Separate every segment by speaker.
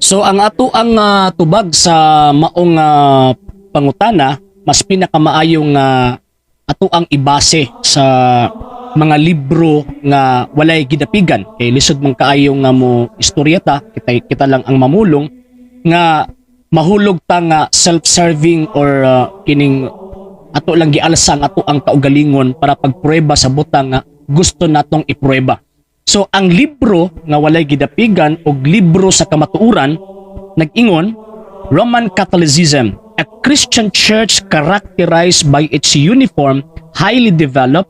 Speaker 1: So ang ato ang tubag sa maong pangutana, mas pinakamaayong ato ang ibase sa mga libro nga walay gidapigan kay lisod man kaayo nga mo istoryata kita lang ang mamulong nga mahulog ta nga self-serving or kining ato lang gialsa ang ato ang kaugalingon para pagprueba sa butang nga gusto natong iprueba. So ang libro nga walay gidapigan og libro sa kamatuoran nag-ingon Roman Catholicism, a Christian church characterized by its uniform, highly developed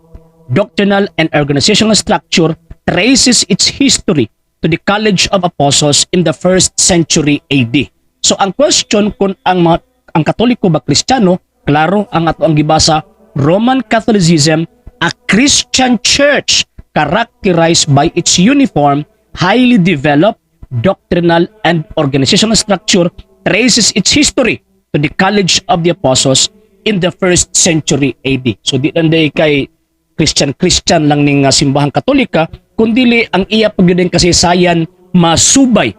Speaker 1: doctrinal and organizational structure, traces its history to the College of Apostles in the 1st century AD. So ang question kung ang Katoliko ba Kristiyano, klaro ang ato ang gibasa, Roman Catholicism, a Christian church characterized by its uniform, highly developed doctrinal and organizational structure, traces its history to the College of the Apostles in the 1st century AD. So di nanday kay Christian lang ning simbahang Katolika, kundili ang iya pagyuding kasaysayan masubay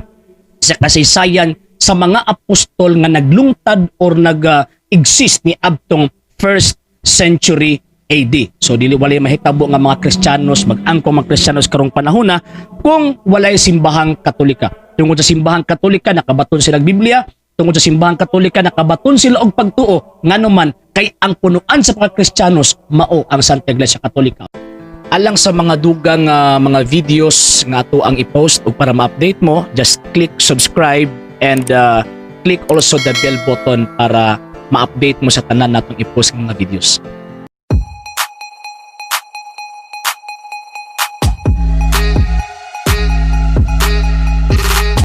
Speaker 1: sa kasaysayan sa mga apostol nga naglungtad or nag-exist ni abtong 1st century AD. So dili walay mahitabo nga mga Kristiyanos mag-angkong mga Kristiyanos karong panahon na kung walay simbahang Katolika. Tungod sa simbahang Katolika nakabaton sila og Biblia, tungod sa simbahang Katolika nakabaton sila og pagtuo nganuman kay ang punuan sa mga Kristiyanos mao ang Santa Iglesia Katolika. Alang sa mga dugang mga videos nga ato ang i-post ug para ma-update mo, just click subscribe and click also the bell button para ma-update mo sa tanan natong i-post nga mga videos.